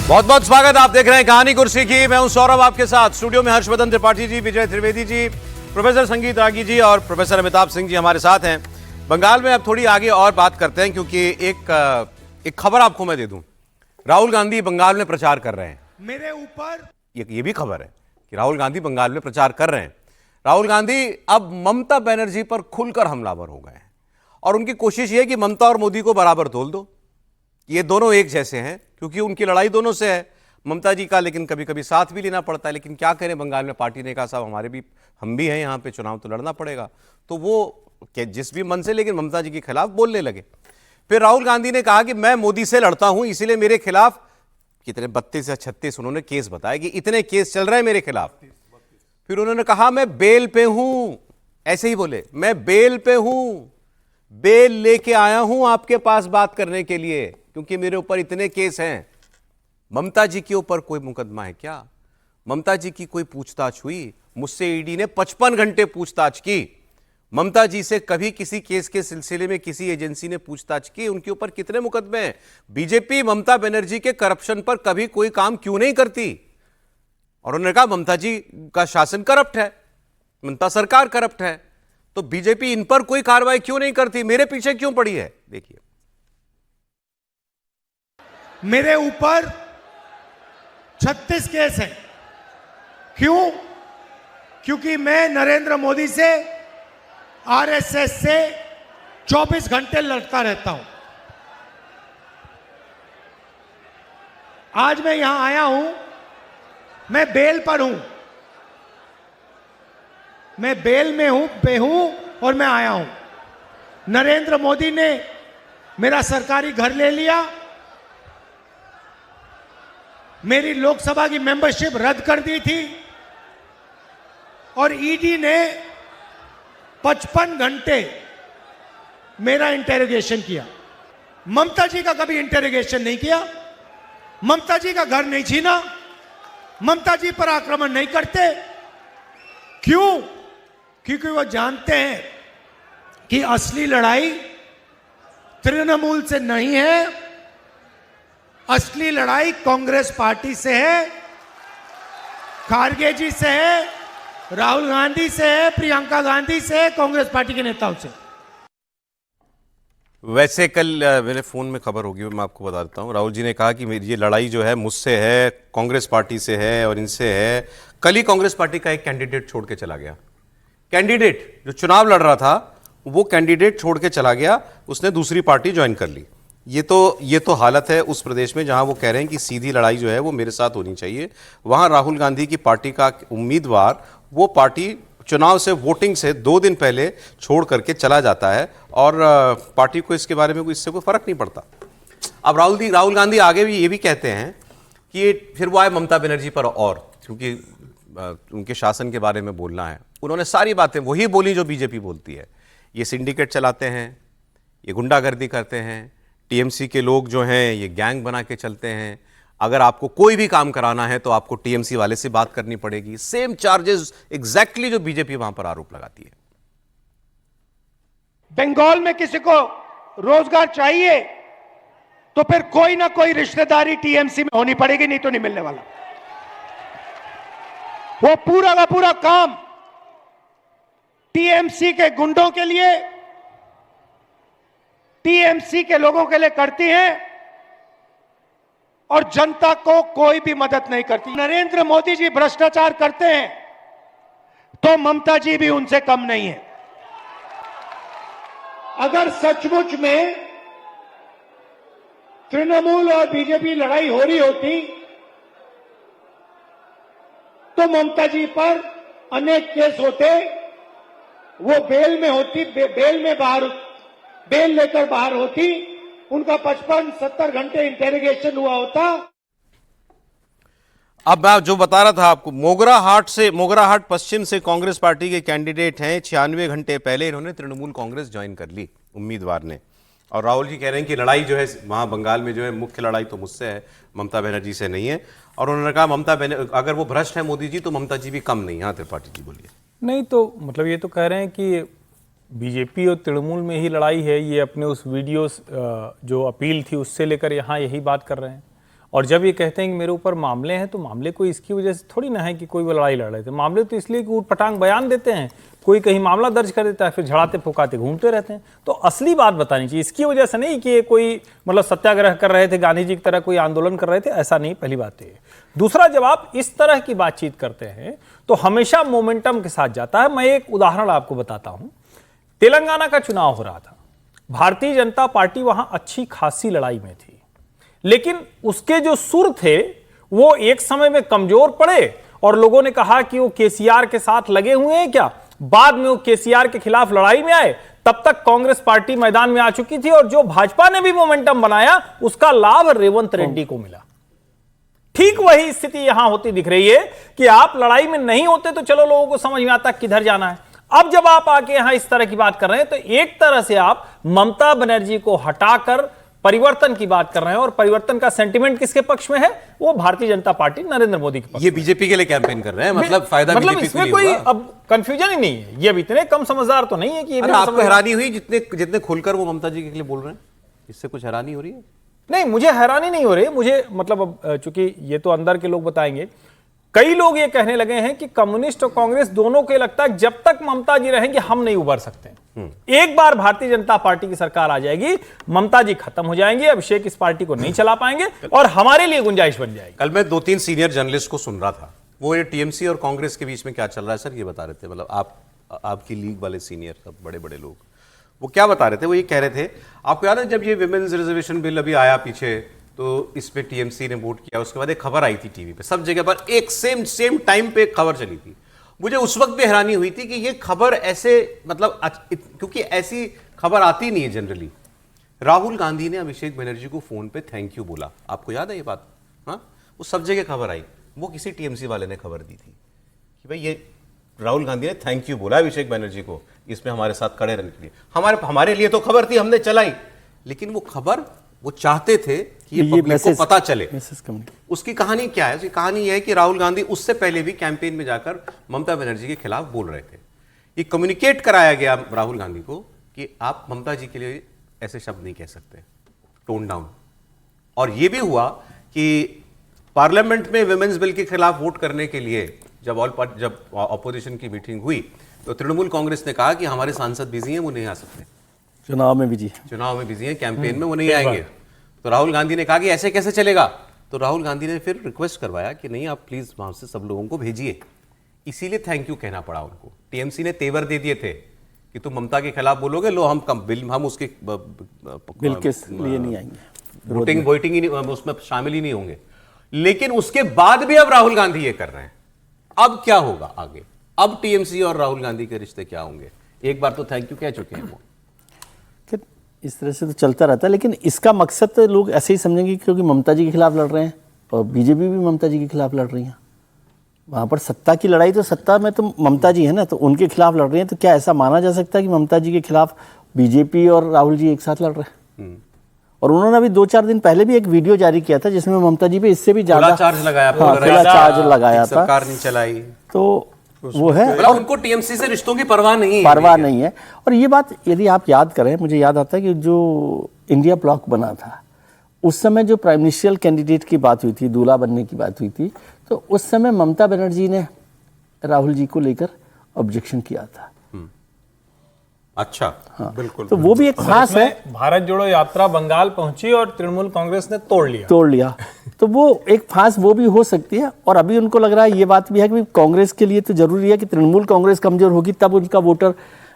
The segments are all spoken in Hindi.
बहुत बहुत स्वागत। आप देख रहे हैं कहानी कुर्सी की। मैं हूं सौरभ आपके साथ। स्टूडियो में हर्षवर्धन त्रिपाठी जी, विजय त्रिवेदी जी, प्रोफेसर संगीत रागी जी और प्रोफेसर अमिताभ सिंह जी हमारे साथ हैं। बंगाल में अब थोड़ी आगे और बात करते हैं, क्योंकि एक खबर आपको मैं दे दूं। राहुल गांधी बंगाल में प्रचार कर रहे हैं। मेरे ऊपर ये भी खबर है कि राहुल गांधी बंगाल में प्रचार कर रहे हैं। राहुल गांधी अब ममता बनर्जी पर खुलकर हमलावर हो गए हैं और उनकी कोशिश ये है कि ममता और मोदी को बराबर तोल दो। ये दोनों एक जैसे हैं, क्योंकि उनकी लड़ाई दोनों से है। ममता जी का लेकिन कभी कभी साथ भी लेना पड़ता है, लेकिन क्या करें, बंगाल में पार्टी ने कहा साहब हम भी हैं यहाँ पे, चुनाव तो लड़ना पड़ेगा। तो वो जिस भी मन से, लेकिन ममता जी के खिलाफ बोलने लगे। फिर राहुल गांधी ने कहा कि मैं मोदी से लड़ता हूं, इसीलिए मेरे खिलाफ कितने 32 या 36 उन्होंने केस बताया कि इतने केस चल रहे हैं मेरे खिलाफ। फिर उन्होंने कहा मैं बेल पे हूं, ऐसे ही बोले, मैं बेल पे हूं, बेल लेके आया हूं आपके पास बात करने के लिए, क्योंकि मेरे ऊपर इतने केस हैं। ममता जी के ऊपर कोई मुकदमा है क्या? ममता जी की कोई पूछताछ हुई? मुझसे ईडी ने 55 घंटे पूछताछ की। ममता जी से कभी किसी केस के सिलसिले में किसी एजेंसी ने पूछताछ की? उनके ऊपर कितने मुकदमे हैं? बीजेपी ममता बनर्जी के करप्शन पर कभी कोई काम क्यों नहीं करती? और उन्होंने कहा ममता जी का शासन करप्ट है, ममता सरकार करप्ट है, तो बीजेपी इन पर कोई कार्रवाई क्यों नहीं करती, मेरे पीछे क्यों पड़ी है? देखिए, मेरे ऊपर 36 केस हैं। क्यों? क्योंकि मैं नरेंद्र मोदी से, आरएसएस से 24 घंटे लड़ता रहता हूं। आज मैं यहां आया हूं, मैं बेल पर हूं, मैं बेल में हूं और मैं आया हूं। नरेंद्र मोदी ने मेरा सरकारी घर ले लिया, मेरी लोकसभा की मेंबरशिप रद्द कर दी थी और ईडी ने 55 घंटे मेरा इंटेरोगेशन किया। ममता जी का कभी इंटेरोगेशन नहीं किया, ममता जी का घर नहीं छीना, ममता जी पर आक्रमण नहीं करते। क्यों? क्योंकि वो जानते हैं कि असली लड़ाई तृणमूल से नहीं है, असली लड़ाई कांग्रेस पार्टी से है, खारगे जी से है, राहुल गांधी से है, प्रियंका गांधी से है, कांग्रेस पार्टी के नेताओं से। वैसे कल मेरे फोन में खबर होगी, मैं आपको बता देता हूं। राहुल जी ने कहा कि मेरी ये लड़ाई जो है मुझसे है, कांग्रेस पार्टी से है और इनसे है। कल ही कांग्रेस पार्टी का एक कैंडिडेट छोड़ के चला गया। कैंडिडेट जो चुनाव लड़ रहा था वो कैंडिडेट छोड़ के चला गया, उसने दूसरी पार्टी ज्वाइन कर ली। ये तो हालत है उस प्रदेश में जहां वो कह रहे हैं कि सीधी लड़ाई जो है वो मेरे साथ होनी चाहिए। वहां राहुल गांधी की पार्टी का उम्मीदवार वो पार्टी चुनाव से, वोटिंग से 2 दिन पहले छोड़ करके चला जाता है और पार्टी को इसके बारे में इससे कोई फर्क नहीं पड़ता। अब राहुल गांधी आगे भी ये भी कहते हैं कि फिर वो आए ममता बनर्जी पर, और क्योंकि उनके शासन के बारे में बोलना है। उन्होंने सारी बातें वही बोली जो बीजेपी बोलती है। ये सिंडिकेट चलाते हैं, ये गुंडागर्दी करते हैं, टीएमसी के लोग जो हैं ये गैंग बना के चलते हैं। अगर आपको कोई भी काम कराना है तो आपको टीएमसी वाले से बात करनी पड़ेगी। सेम चार्जेस एग्जैक्टली जो बीजेपी वहां पर आरोप लगाती है। बंगाल में किसी को रोजगार चाहिए तो फिर कोई ना कोई रिश्तेदारी टीएमसी में होनी पड़ेगी, नहीं तो नहीं मिलने वाला। वो पूरा का पूरा काम टीएमसी के गुंडों के लिए, टीएमसी के लोगों के लिए करती हैं और जनता को कोई भी मदद नहीं करती। नरेंद्र मोदी जी भ्रष्टाचार करते हैं तो ममता जी भी उनसे कम नहीं है। अगर सचमुच में तृणमूल और बीजेपी लड़ाई हो रही होती तो ममता जी पर अनेक केस होते, वो बेल में होती, बेल लेकर बाहर होती, उनका 55-70 घंटे इंटेरोगेशन हुआ होता। अब मैं जो बता रहा था आपको, मोगराहाट पश्चिम से कांग्रेस पार्टी के कैंडिडेट हैं। 96 घंटे पहले इन्होंने तृणमूल कांग्रेस ज्वाइन कर ली, उम्मीदवार ने। और राहुल जी कह रहे हैं कि लड़ाई जो है वहां बंगाल में जो है मुख्य लड़ाई तो मुझसे है, ममता बनर्जी से नहीं है। और उन्होंने कहा अगर वो भ्रष्ट है मोदी जी तो ममता जी भी कम नहीं। हाँ त्रिपाठी जी बोलिए। नहीं तो मतलब ये तो कह रहे हैं कि बीजेपी और तृणमूल में ही लड़ाई है। ये अपने उस वीडियो जो अपील थी उससे लेकर यहाँ यही बात कर रहे हैं। और जब ये कहते हैं कि मेरे ऊपर मामले हैं, तो मामले कोई इसकी वजह से थोड़ी ना है कि कोई वो लड़ाई लड़ रहे थे। मामले तो इसलिए कि ऊटपटांग बयान देते हैं, कोई कहीं मामला दर्ज कर देता है, फिर झड़ाते फुकाते घूमते रहते हैं। तो असली बात बतानी चाहिए, इसकी वजह से नहीं कि ये कोई मतलब सत्याग्रह कर रहे थे, गांधी जी की तरह कोई आंदोलन कर रहे थे, ऐसा नहीं। पहली बात है। दूसरा, जब आप इस तरह की बातचीत करते हैं तो हमेशा मोमेंटम के साथ जाता है। मैं एक उदाहरण आपको बताता हूं। तेलंगाना का चुनाव हो रहा था, भारतीय जनता पार्टी वहां अच्छी खासी लड़ाई में थी, लेकिन उसके जो सुर थे वो एक समय में कमजोर पड़े और लोगों ने कहा कि वो केसीआर के साथ लगे हुए हैं क्या। बाद में वो केसीआर के खिलाफ लड़ाई में आए, तब तक कांग्रेस पार्टी मैदान में आ चुकी थी और जो भाजपा ने भी मोमेंटम बनाया उसका लाभ रेवंत रेड्डी को मिला। ठीक वही स्थिति यहां होती दिख रही है कि आप लड़ाई में नहीं होते तो चलो लोगों को समझ में आता किधर जाना है। अब जब आप आके यहां इस तरह की बात कर रहे हैं तो एक तरह से आप ममता बनर्जी को हटाकर परिवर्तन की बात कर रहे हैं, और परिवर्तन का सेंटिमेंट किसके पक्ष में है? वो भारतीय जनता पार्टी नरेंद्र मोदी के पक्ष। ये बीजेपी के लिए कैंपेन कर रहे हैं, मतलब फायदा मतलब बीजेपी इसमें को कोई होगा। अब कंफ्यूजन ही नहीं है। ये अब इतने कम समझदार तो नहीं है कि ये भी अरे आपको समझदार- हैरानी हुई जितने खुलकर वो ममता जी के लिए बोल रहे हैं? इससे कुछ हैरानी हो रही है? नहीं, मुझे हैरानी नहीं हो रही। मुझे मतलब अब चूंकि ये तो अंदर के लोग बताएंगे, कई लोग ये कहने लगे हैं कि कम्युनिस्ट और कांग्रेस दोनों को लगता है जब तक ममता जी रहेंगे हम नहीं उभर सकते। एक बार भारतीय जनता पार्टी की सरकार आ जाएगी, ममता जी खत्म हो जाएंगे, अभिषेक इस पार्टी को नहीं चला पाएंगे और हमारे लिए गुंजाइश बन जाएगी। कल मैं 2-3 सीनियर जर्नलिस्ट को सुन रहा था, वो ये टीएमसी और कांग्रेस के बीच में क्या चल रहा है सर ये बता रहे थे। मतलब आपकी लीग वाले सीनियर सब बड़े बड़े लोग वो क्या बता रहे थे, वो ये कह रहे थे, आपको याद है जब ये विमेन्स रिजर्वेशन बिल अभी आया पीछे, तो इस पे टीएमसी ने वोट किया, उसके बाद एक खबर आई थी टीवी पे, सब जगह पर एक सेम टाइम पे एक खबर चली थी। मुझे उस वक्त भी हैरानी हुई थी कि ये खबर ऐसे मतलब क्योंकि ऐसी खबर आती नहीं है जनरली। राहुल गांधी ने अभिषेक बनर्जी को फोन पे थैंक यू बोला, आपको याद है ये बात? हाँ, वो सब जगह खबर आई। वो किसी टीएमसी वाले ने खबर दी थी कि भाई ये राहुल गांधी ने थैंक यू बोला अभिषेक बनर्जी को इसमें हमारे साथ खड़े रहने के लिए। हमारे लिए तो खबर थी, हमने चलाई, लेकिन वो खबर वो चाहते थे कि ये पब्लिक को पता चले। उसकी कहानी क्या है? उसकी कहानी यह है कि राहुल गांधी उससे पहले भी कैंपेन में जाकर ममता बनर्जी के खिलाफ बोल रहे थे। ये कम्युनिकेट कराया गया राहुल गांधी को कि आप ममता जी के लिए ऐसे शब्द नहीं कह सकते, टोन डाउन। और यह भी हुआ कि पार्लियामेंट में विमेन्स बिल के खिलाफ वोट करने के लिए जब ऑपोजिशन की मीटिंग हुई तो तृणमूल कांग्रेस ने कहा कि हमारे सांसद बिजी हैं, वो नहीं आ सकते, चुनाव में बिजी हैं, कैंपेन में वो नहीं आएंगे। तो राहुल गांधी ने कहा कि ऐसे कैसे चलेगा? तो राहुल गांधी ने फिर रिक्वेस्ट करवाया कि नहीं आप प्लीज वहां से सब लोगों को भेजिए। इसीलिए थैंक यू कहना पड़ा उनको। टीएमसी ने तेवर दे दिए थे कि तुम ममता के खिलाफ बोलोगे, लो हम उसके बिल के लिए नहीं आएंगे, वोटिंग ही उसमें शामिल ही नहीं होंगे। लेकिन उसके बाद भी अब राहुल गांधी ये कर रहे हैं। अब क्या होगा आगे? अब टीएमसी और राहुल गांधी के रिश्ते क्या होंगे? एक बार तो थैंक यू कह चुके हैं वो। इस तरह से तो चलता रहता है, लेकिन इसका मकसद तो लोग ऐसे ही समझेंगे क्योंकि ममता जी के खिलाफ लड़ रहे हैं और बीजेपी भी ममता जी के खिलाफ लड़ रही हैं। वहाँ पर सत्ता की लड़ाई तो सत्ता में तो ममता जी है ना, तो उनके खिलाफ लड़ रही हैं। तो क्या ऐसा माना जा सकता है कि ममता जी के खिलाफ बीजेपी और राहुल जी एक साथ लड़ रहे हैं? और उन्होंने अभी 2-4 दिन पहले भी एक वीडियो जारी किया था जिसमें ममता जी पे इससे भी ज्यादा चार्ज लगाया, चार्ज लगाया था, सरकार नहीं चलाई। तो वो है, और उनको टीएमसी से रिश्तों की परवाह नहीं है। और ये बात यदि आप याद करें, मुझे याद आता है कि जो इंडिया ब्लॉक बना था उस समय जो प्राइम मिनिस्ट्रियल कैंडिडेट की बात हुई थी, दूल्हा बनने की बात हुई थी, तो उस समय ममता बनर्जी ने राहुल जी को लेकर ऑब्जेक्शन किया था। अच्छा, हाँ, बिल्कुल। तो वो भी एक खास है। भारत जोड़ो यात्रा बंगाल पहुंची और तृणमूल कांग्रेस ने तोड़ लिया। तो वो एक फांस वो भी हो सकती है। और अभी उनको लग रहा है, ये बात भी है कि कांग्रेस के लिए तो जरूरी है कि तृणमूल कांग्रेस कमजोर होगी तब उनका वोटर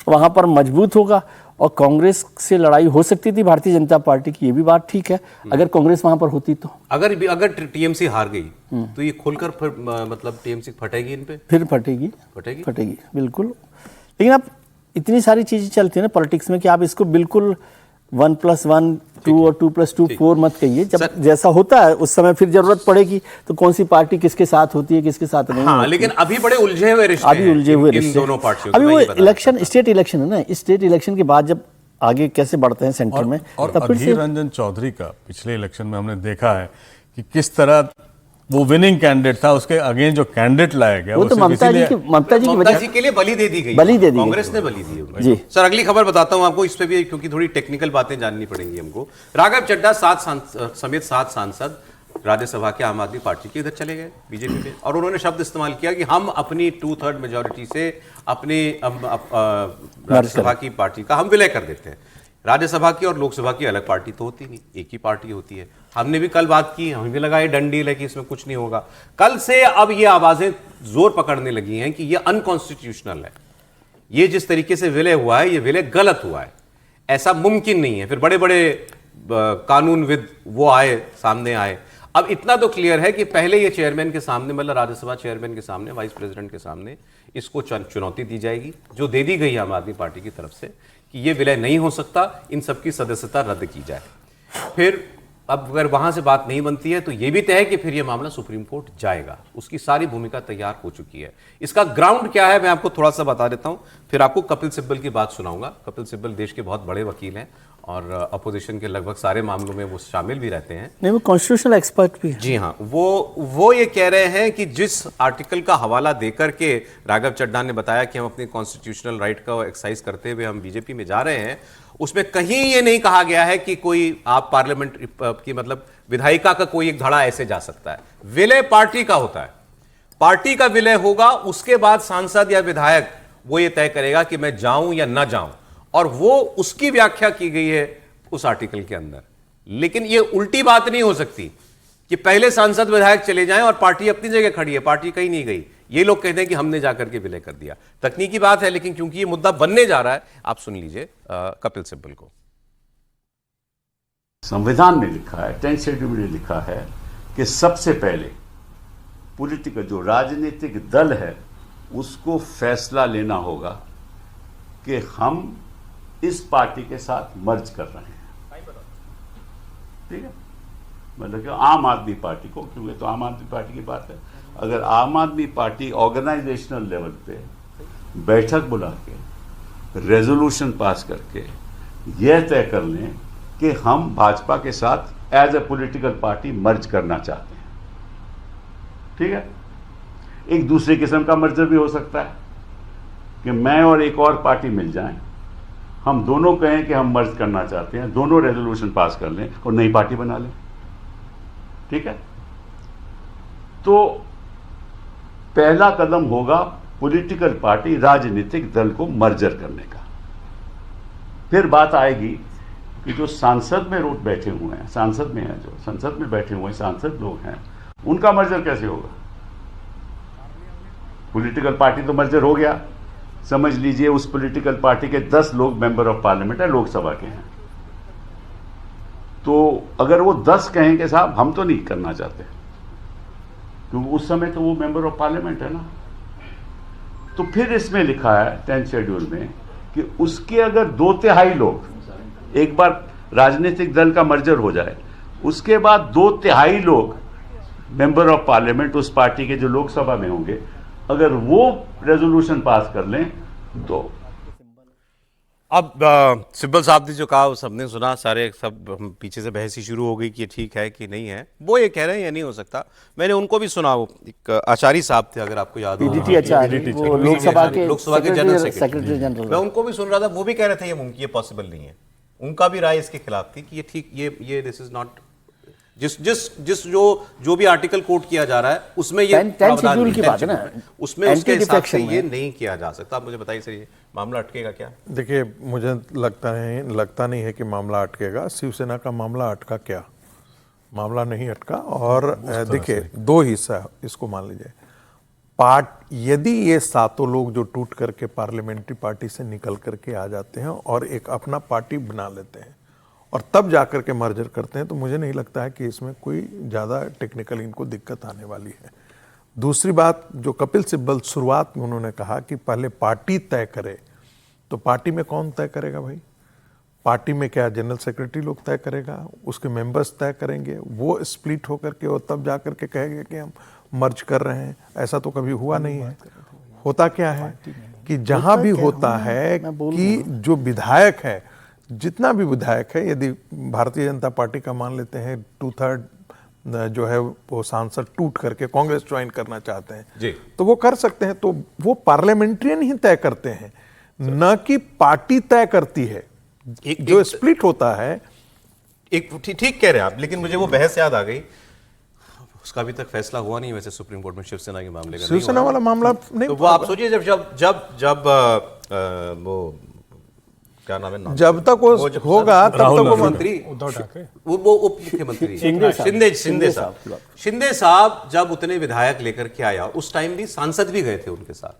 वहां पर मजबूत होगा, और कांग्रेस से लड़ाई हो सकती थी भारतीय जनता पार्टी की, ये भी बात ठीक है अगर कांग्रेस वहां पर होती तो। अगर टीएमसी हार गई तो ये खोलकर फिर मतलब टीएमसी फटेगी, इन पे फिर फटेगी बिल्कुल। लेकिन अब इतनी सारी चीजें चलती है ना पॉलिटिक्स में कि आप इसको बिल्कुल 1+1 2 और 2+2 4 मत कहिए। जब जैसा होता है उस समय फिर जरूरत पड़ेगी तो कौन सी पार्टी किसके साथ होती है, किसके साथ नहीं होती। लेकिन अभी बड़े उलझे हुए रिश्ते इन दोनों पार्टियों। अभी वो इलेक्शन, स्टेट इलेक्शन है ना, स्टेट इलेक्शन के बाद जब आगे कैसे बढ़ते हैं सेंटर में। और अधीर रंजन चौधरी का पिछले इलेक्शन में हमने देखा है कि किस तरह वो विनिंग कैंडिडेट था, उसके अगेंस्ट जो कैंडिडेट लाया गया वो तो ममता जी की वजह जी के लिए बली दे दी गई, कांग्रेस ने बली दी जी। सर अगली खबर बताता हूं आपको, इस पे भी क्योंकि थोड़ी टेक्निकल बातें जाननी पड़ेंगी हमको। राघव चड्ढा समेत 7 सांसद राज्यसभा के आम आदमी पार्टी के इधर चले गए बीजेपी में, और उन्होंने शब्द इस्तेमाल किया कि हम अपनी 2/3 मेजॉरिटी से अपनी राज्यसभा की पार्टी का हम विलय कर देते हैं। राज्यसभा की और लोकसभा की अलग पार्टी तो होती नहीं, एक ही पार्टी होती है। हमने भी कल बात की, हमें भी लगा ये डन डील है कि इसमें कुछ नहीं होगा। कल से अब ये आवाजें जोर पकड़ने लगी हैं कि ये अनकॉन्स्टिट्यूशनल है, ये जिस तरीके से विलय हुआ है ये विलय गलत हुआ है, ऐसा मुमकिन नहीं है। फिर बड़े बड़े कानूनविद वो आए, सामने आए। अब इतना तो क्लियर है कि पहले ये चेयरमैन के सामने, मतलब राज्यसभा चेयरमैन के सामने, वाइस प्रेसिडेंट के सामने इसको चुनौती दी जाएगी, जो दे दी गई आम आदमी पार्टी की तरफ से, कि ये विलय नहीं हो सकता, इन सबकी सदस्यता रद्द की जाए। फिर अब अगर वहां से बात नहीं बनती है तो ये भी तय है कि फिर ये मामला सुप्रीम कोर्ट जाएगा, उसकी सारी भूमिका तैयार हो चुकी है। इसका ग्राउंड क्या है मैं आपको थोड़ा सा बता देता हूं, फिर आपको कपिल सिब्बल की बात सुनाऊंगा। कपिल सिब्बल देश के बहुत बड़े वकील हैं और अपोजिशन के लगभग सारे मामलों में वो शामिल भी रहते हैं। नहीं, वो कॉन्स्टिट्यूशनल एक्सपर्ट भी है। जी हाँ, वो ये कह रहे हैं कि जिस आर्टिकल का हवाला देकर के राघव चड्ढा ने बताया कि हम अपने कॉन्स्टिट्यूशनल राइट का एक्सरसाइज करते हुए हम बीजेपी में जा रहे हैं, उसमें कहीं ये नहीं कहा गया है कि कोई आप पार्लियामेंट की मतलब विधायिका का कोई एक धड़ा ऐसे जा सकता है। विलय पार्टी का होता है, पार्टी का विलय होगा, उसके बाद सांसद या विधायक वो ये तय करेगा कि मैं जाऊं या ना जाऊं, और वो उसकी व्याख्या की गई है उस आर्टिकल के अंदर। लेकिन ये उल्टी बात नहीं हो सकती कि पहले सांसद विधायक चले जाएं और पार्टी अपनी जगह खड़ी है, पार्टी कहीं नहीं गई। ये लोग कहते हैं कि हमने जाकर के विलय कर दिया। तकनीकी बात है, लेकिन क्योंकि ये मुद्दा बनने जा रहा है, आप सुन लीजिए कपिल सिब्बल को। संविधान में लिखा है, 10th शेड्यूल में लिखा है कि सबसे पहले पॉलिटिकल जो राजनीतिक दल है उसको फैसला लेना होगा कि हम इस पार्टी के साथ मर्ज कर रहे हैं। ठीक है, मतलब कि आम आदमी पार्टी को, क्योंकि तो आम आदमी पार्टी की बात है, अगर आम आदमी पार्टी ऑर्गेनाइजेशनल लेवल पे बैठक बुला के रेजोल्यूशन पास करके यह तय कर लें कि हम भाजपा के साथ as a political party merge करना चाहते हैं, ठीक है, एक दूसरे किस्म का मर्जर भी हो सकता है कि मैं और एक और पार्टी मिल जाएं, हम दोनों कहें कि हम मर्ज करना चाहते हैं, दोनों रेजोल्यूशन पास कर लें और नई पार्टी बना लें। ठीक है, तो पहला कदम होगा पॉलिटिकल पार्टी राजनीतिक दल को मर्जर करने का। फिर बात आएगी कि जो सांसद में रोड बैठे हुए हैं, सांसद में हैं, जो संसद में बैठे हुए सांसद लोग हैं, उनका मर्जर कैसे होगा। पॉलिटिकल पार्टी तो मर्जर हो गया, समझ लीजिए उस पॉलिटिकल पार्टी के 10 लोग मेंबर ऑफ पार्लियामेंट है, लोकसभा के हैं, तो अगर वो 10 कहें कि साहब हम तो नहीं करना चाहते, क्योंकि उस समय तो वो मेंबर ऑफ पार्लियामेंट है ना, तो फिर इसमें लिखा है 10th शेड्यूल में कि उसके अगर 2/3 लोग, एक बार राजनीतिक दल का मर्जर हो जाए, उसके बाद 2/3 लोग मेंबर ऑफ पार्लियामेंट उस पार्टी के जो लोकसभा में होंगे, अगर वो रेजोल्यूशन पास कर लें तो। अब सिब्बल साहब ने जो कहा वो सबने सुना, सारे सब पीछे से बहस ही शुरू हो गई कि ठीक है कि नहीं है। वो ये कह रहे हैं ये नहीं हो सकता। मैंने उनको भी सुना, वो एक आचार्य साहब थे, अगर आपको याद हो, पीडीटी आचार्य, वो लोकसभा के जनरल सेक्रेटरी जनरल। मैं उनको भी सुन रहा था, वो भी कह रहे थे ये मुमकिन, ये पॉसिबल नहीं है। उनका भी राय इसके खिलाफ थी कि ये ठीक, ये दिस इज नॉट, जिस जो भी आर्टिकल कोट किया जा रहा है उसमें ये शेड्यूल की बात है ना, उसमें उसके हिसाब से ये नहीं किया जा सकता। आप मुझे बताइए सर, ये मामला अटकेगा क्या? देखिए, मुझे लगता नहीं है कि मामला अटकेगा। शिवसेना का मामला अटका क्या? मामला नहीं अटका। और देखिए, 2 हिस्सा इसको मान लीजिए। यदि ये 7 लोग जो टूट करके पार्लियामेंट्री पार्टी से निकल करके आ जाते हैं और एक अपना पार्टी बना लेते हैं और तब जाकर के मर्जर करते हैं, तो मुझे नहीं लगता है कि इसमें कोई ज़्यादा टेक्निकल इनको दिक्कत आने वाली है। दूसरी बात, जो कपिल सिब्बल शुरुआत में उन्होंने कहा कि पहले पार्टी तय करे, तो पार्टी में कौन तय करेगा भाई? पार्टी में क्या जनरल सेक्रेटरी लोग तय करेगा, उसके मेंबर्स तय करेंगे, वो स्प्लिट होकर के और तब जाकर के कहेंगे कि हम मर्ज कर रहे हैं? ऐसा तो कभी हुआ नहीं है। होता क्या है कि जहां भी होता है कि जो विधायक है, जितना भी विधायक है, यदि भारतीय जनता पार्टी का मान लेते हैं 2/3 जो है वो सांसद टूट करके कांग्रेस ज्वाइन करना चाहते हैं जी, तो वो कर सकते हैं। तो वो पार्लियामेंट्रियन ही तय करते हैं, न कि पार्टी तय करती है। जो स्प्लिट होता है, एक ठीक कह रहे हैं आप, लेकिन मुझे वो बहस याद आ गई। उसका अभी तक फैसला हुआ नहीं वैसे सुप्रीम कोर्ट में शिवसेना के मामले का नहीं शिवसेना हुआ। वाला मामला नहीं, तो वो आप सोचिए जब जब जब जब वो क्या नाम है, जब तक वो जब होगा तब तक वो मंत्री उद्धव ठाकरे वो उप मुख्यमंत्री शिंदे साहब, शिंदे साहब जब उतने विधायक लेकर के आया, उस टाइम भी सांसद भी गए थे उनके साथ।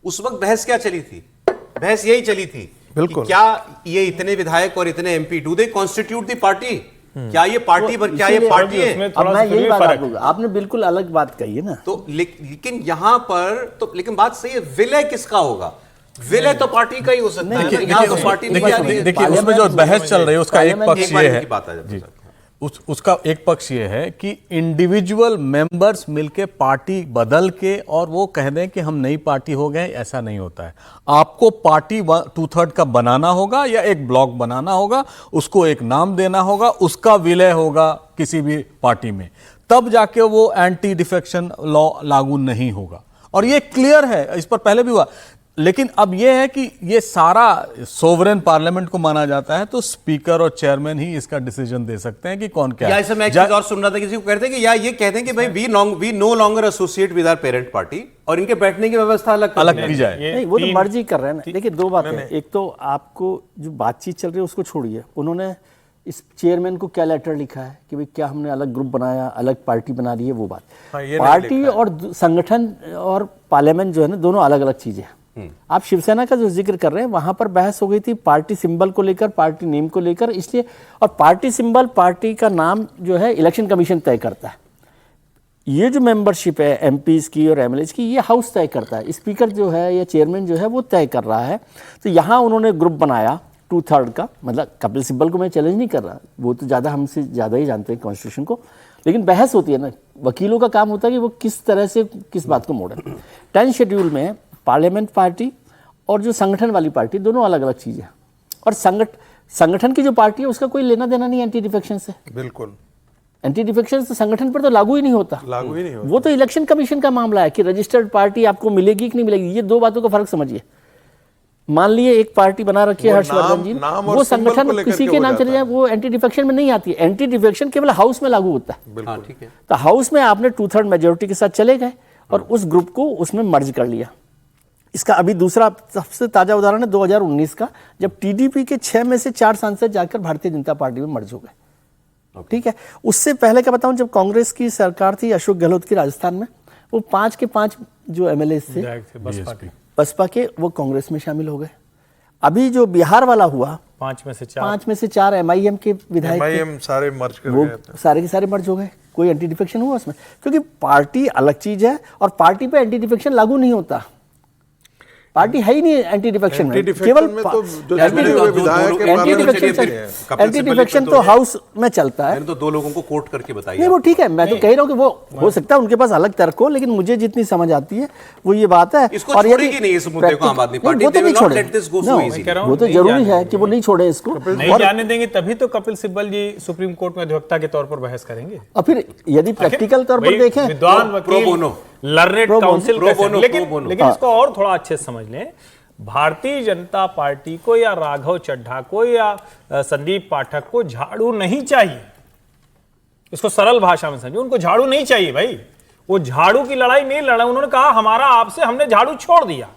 उस वक्त बहस क्या चली थी? बहस यही चली थी बिल्कुल। कि क्या ये इतने विधायक और इतने MP do they constitute the party? क्या ये पार्टी पर, क्या ये पार्टी है? अब मैं यही बात आपको, आपने बिल्कुल अलग बात कही है ना। तो लेकिन यहां पर तो, लेकिन बात सही है, विलय किसका होगा? विलय तो पार्टी का ही हो सकता है ना, यहाँ तो पार्टी नहीं आ रही है। देखिए उसमें जो बहस चल रही है उसका एक पक्ष एक बार ये है इनकी बात आ जाती है। उसका एक पक्ष ये है कि इंडिविजुअल मेंबर्स मिलके पार्टी बदल के और वो कह दें कि हम नई पार्टी हो गए, ऐसा नहीं होता है। आपको पार्टी 2/3 का बनाना होगा या एक ब्लॉक बनाना होगा, उसको एक नाम देना होगा, उसका विलय होगा किसी भी पार्टी में, तब जाके वो एंटी डिफेक्शन लॉ लागू नहीं होगा। और ये क्लियर है, इस पर पहले भी हुआ। लेकिन अब यह है कि ये सारा सोवरेन पार्लियामेंट को माना जाता है, तो स्पीकर और चेयरमैन ही इसका डिसीजन दे सकते हैं कि कौन क्या या है। ऐसे मैं एक चीज और सुन रहा था, किसी को कहते हैं कि या ये कहते हैं कि भाई we no longer associate with our parent party, और इनके बैठने की व्यवस्था अलग की जाए। नहीं, वो तो मर्जी कर रहे हैं ना। देखिए दो बातें, एक तो आपको जो बातचीत चल रही है उसको छोड़िए, उन्होंने इस चेयरमैन को क्या लेटर लिखा है कि भाई क्या हमने अलग ग्रुप बनाया, अलग पार्टी बना ली है, वो बात। हाँ, ये नहीं पार्टी और संगठन और पार्लियामेंट जो है ना, दोनों अलग अलग चीजें हैं। आप शिवसेना का जो जिक्र कर रहे हैं, वहां पर बहस हो गई थी पार्टी सिंबल को लेकर, पार्टी नेम को लेकर, इसलिए। और पार्टी सिंबल, पार्टी का नाम जो है इलेक्शन कमीशन तय करता है। ये जो मेंबरशिप है एमपीज की और एमएलएज की, ये हाउस तय करता है। स्पीकर जो है या चेयरमैन जो है वो तय कर रहा है। तो यहाँ उन्होंने ग्रुप बनाया 2/3 का, मतलब कपिल सिब्बल को मैं चैलेंज नहीं कर रहा, वो तो ज़्यादा हमसे ज़्यादा ही जानते हैं कॉन्स्टिट्यूशन को, लेकिन बहस होती है ना, वकीलों का काम होता है कि वो किस तरह से किस बात को मोड़े। 10 शेड्यूल में पार्लियामेंट पार्टी और जो संगठन वाली पार्टी, दोनों अलग अलग चीज़ें हैं। और संगठन की जो पार्टी है उसका कोई लेना देना नहीं एंटी डिफेक्शन से। बिल्कुल एंटी डिफेक्शन तो संगठन पर तो लागू ही नहीं होता, लागू ही नहीं होता। वो तो इलेक्शन कमीशन का मामला है कि रजिस्टर्ड पार्टी आपको मिलेगी कि नहीं मिलेगी। ये दो बातों का फर्क समझिए। मान लिए एक पार्टी बना रखी है हर्षवर्धन जी, नाम और वो सिंबल को संगठन लेकर किसी के के हो नाम चले जाता जाए, वो एंटी डिफेक्शन में नहीं आती है। एंटी डिफेक्शन केवल हाउस में लागू होता है। हाँ, ठीक है। तो हाउस में आपने 2/3 मेजोरिटी के साथ चले गए और उस ग्रुप को उसमें मर्ज कर लिया। इसका अभी दूसरा सबसे ताजा उदाहरण है 2019 का, जब टीडीपी के 6 में से 4 सांसद जाकर भारतीय जनता पार्टी में मर्ज हो गए। ठीक है, उससे पहले का बताऊं, जब कांग्रेस की सरकार थी अशोक गहलोत की राजस्थान में, वो 5 के 5 जो एमएलए थे बसपा के, वो कांग्रेस में शामिल हो गए। अभी जो बिहार वाला हुआ, 5 में से 4 एमआईएम के विधायक थे, एमआईएम सारे मर्ज कर वो गए थे। सारे के सारे मर्ज हो गए। कोई एंटी डिफेक्शन हुआ उसमें? क्योंकि पार्टी अलग चीज है और पार्टी पे एंटी डिफेक्शन लागू नहीं होता। पार्टी है ही नहीं एंटी डिफेक्शन में, केवल एंटी डिफेक्शन तो हाउस में चलता है। मैंने तो 2 लोगों को कोट करके बताया। नहीं वो ठीक है, मैं तो कह रहा हूँ कि वो हो सकता है उनके पास अलग तर्क हो, लेकिन मुझे जितनी समझ आती है वो ये बात है। इसको छोड़ेगी नहीं इस मुद्दे को आम आदमी पार्टी, वो तो नहीं छोड़े, No, वो तो जरूरी है कि वो नहीं छोड़े इसको। नहीं जाने देंगे तभी तो कपिल सिब्बल जी सुप्रीम कोर्ट में अधिवक्ता के तौर पर बहस करेंगे। और फिर यदि प्रैक्टिकल तौर पर देखें, विद्वान वकील, लर्नेड काउंसिल, लेकिन इसको और थोड़ा अच्छे से समझ लें। भारतीय जनता पार्टी को या राघव चड्ढा को या संदीप पाठक को झाड़ू नहीं चाहिए। इसको सरल भाषा में समझो, उनको झाड़ू नहीं चाहिए भाई। वो झाड़ू की लड़ाई नहीं लड़ा, उन्होंने कहा हमारा आपसे, हमने झाड़ू छोड़ दिया।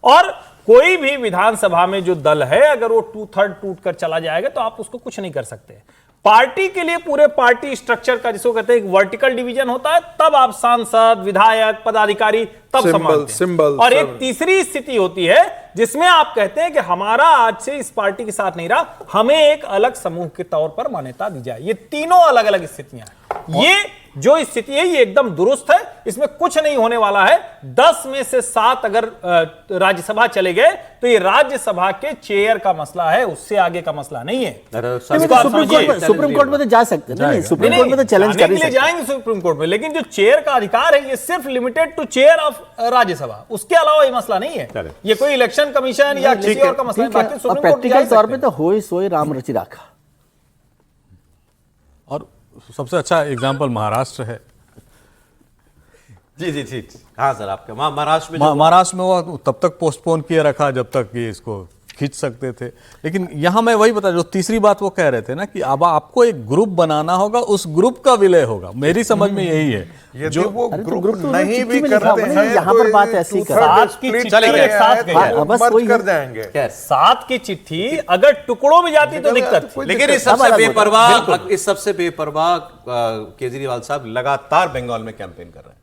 और कोई भी विधानसभा में जो दल है, अगर वो 2/3 टूट कर चला जाएगा तो आप उसको कुछ नहीं कर सकते। पार्टी के लिए पूरे पार्टी स्ट्रक्चर का, जिसको कहते हैं वर्टिकल डिवीजन होता है, तब आप सांसद, विधायक, पदाधिकारी तब संभालते हैं। और एक तीसरी स्थिति होती है जिसमें आप कहते हैं कि हमारा आज से इस पार्टी के साथ नहीं रहा, हमें एक अलग समूह के तौर पर मान्यता दी जाए। ये तीनों अलग अलग स्थितियां हैं। ये जो स्थिति है ये एकदम दुरुस्त है, इसमें कुछ नहीं होने वाला है। 10 में से 7 अगर राज्यसभा चले गए तो ये राज्यसभा के चेयर का मसला है, उससे आगे का मसला नहीं है। सुप्रीम कोर्ट में तो जा सकते हैं, सुप्रीम कोर्ट में तो चैलेंज कर सकते हैं, जाएंगे सुप्रीम कोर्ट में, लेकिन जो चेयर का अधिकार है ये सिर्फ limited to chair of Rajya Sabha, उसके अलावा ये मसला नहीं है। ये कोई इलेक्शन कमीशन या किसी और का मसला है। बाकी सुप्रीम कोर्ट प्रैक्टिकल तौर पे तो होई सोई राम रचि राखा। और सबसे अच्छा एग्जाम्पल महाराष्ट्र है। जी जी ठीक। हाँ सर, आपका महाराष्ट्र में महाराष्ट्र में वो तब तक पोस्टपोन किए रखा जब तक ये इसको खींच सकते थे। लेकिन यहाँ मैं वही बता, जो तीसरी बात वो कह रहे थे ना कि अब आपको एक ग्रुप बनाना होगा, उस ग्रुप का विलय होगा। मेरी समझ में यही है। यदि वो अरे तो ग्रुप ग्रुप तो नहीं चिट्ठी भी में लिखा करते हुआ है ना, हैं यहाँ तो पर बात ये ऐसी कर- 2/3 सात की split चिट्ठी कर है, सात गए गए। हैं, हाँ, बस मर्ज वही कर है। जाएंगे। 7 की चिट्ठी अगर टुकड़ों में जाती तो दिक्कत थी। लेकिन इस अब सबसे अलग होता है। बेपरवाह, इस सबसे बेपरवाह केजरीवाल साहब लगातार बंगाल में कैंपेन कर रहे हैं।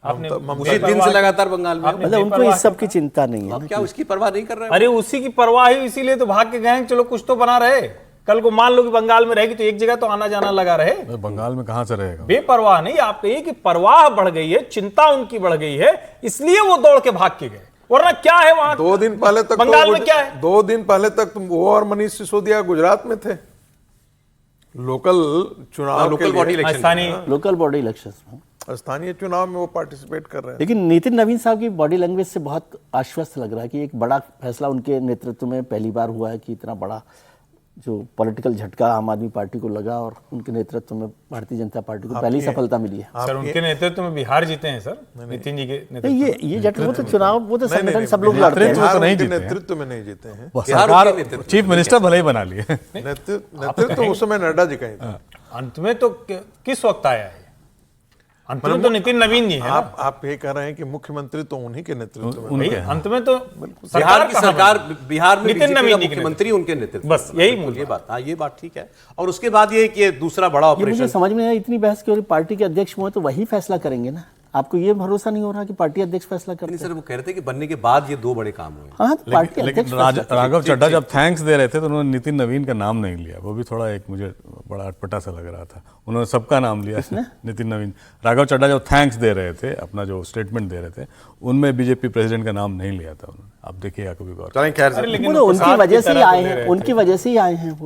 आपने उसी दिन से लगातार बंगाल में। मतलब उनको इस सब की चिंता नहीं है अब क्या उसकी परवाह नहीं कर रहे हैं? अरे उसी की परवाह ही, इसीलिए तो भाग के गए हैं, चलो कुछ तो बना रहे। कल को मान लो कि बंगाल में रहेगी तो एक जगह तो आना जाना लगा रहे। बंगाल में कहाँ से रहेगा? बेपरवाह नहीं, आप कहिए कि परवाह बढ़ गई है, चिंता उनकी बढ़ गई है, इसलिए वो दौड़ के भाग के गए। वरना क्या है वहां 2 दिन पहले तक बंगाल में क्या है? 2 दिन पहले तक वो और मनीष सिसोदिया गुजरात में थे, लोकल चुनाव लोकल बॉडी इलेक्शन। स्थानीय लोकल बॉडी इलेक्शंस में। स्थानीय चुनाव में वो पार्टिसिपेट कर रहे हैं। लेकिन नितिन नवीन साहब की बॉडी लैंग्वेज से बहुत आश्वस्त लग रहा है कि एक बड़ा फैसला उनके नेतृत्व में पहली बार हुआ है कि इतना बड़ा जो पॉलिटिकल झटका आम आदमी पार्टी को लगा और उनके नेतृत्व में भारतीय जनता पार्टी को पहली सफलता मिली है। सर उनके नेतृत्व में बिहार जीते हैं सर, नितिन जी के तो नेतृत्व। ये झटका, वो तो चुनाव, वो तो संगठन सब लोग बिहार लड़ते हैं। नेतृत्व तो नहीं उनके जीते हैं। नेतृत्व में नहीं जीते हैं। सरकार चीफ मिनिस्टर भले ही बना लिए। नेतृत्व उस समय नड्डा जी का ही था। अंत में तो किस वक्त आया है? अंत में तो नितिन नवीन जी है ना। आप ये कह रहे हैं कि मुख्यमंत्री तो उन्हीं के नेतृत्व में। भाई, अंत में तो बिहार की कहाँ सरकार, बनी? बिहार में नितिन बीजेपी नवीन का जी के मुख्यमंत्री उनके नेतृत्व। बस यही बिल्कुल, मूल ये बात, हाँ ये बात ठीक है। और उसके बाद ये कि ये दूसरा बड़ा ये मुझे ऑपरेशन। समझ में नहीं आया, इतनी बहस की हो रही, पार्टी के अध्यक्ष हुए तो वही फैसला करेंगे ना। आपको ये भरोसा नहीं हो रहा कि पार्टी अध्यक्ष फैसला करते नहीं हैं? सर, वो कह रहे थे कि बनने के बाद ये 2 बड़े काम हुए। हाँ, तो पार्टी लेकिन अध्यक्ष फैसला करें। राघव चड्ढा जब थैंक्स दे रहे थे तो उन्होंने नितिन नवीन का नाम नहीं लिया। वो भी थोड़ा एक मुझे बड़ा अटपटा सा लग रहा था। उन्होंने सबका नाम लिया। नितिन नवीन, राघव चड्ढा जब थैंक्स दे रहे थे, अपना जो स्टेटमेंट दे रहे थे, उनमें बीजेपी प्रेसिडेंट का नाम नहीं लिया था उन्होंने। आप देखिएगा कभी गौर। चलें, खैर से। अरे लेकिन वो तो उनकी प्रसाद वजह की से ही तरह आए तो ले हैं, रहे थे। उनकी वजह से ही आए हैं वो।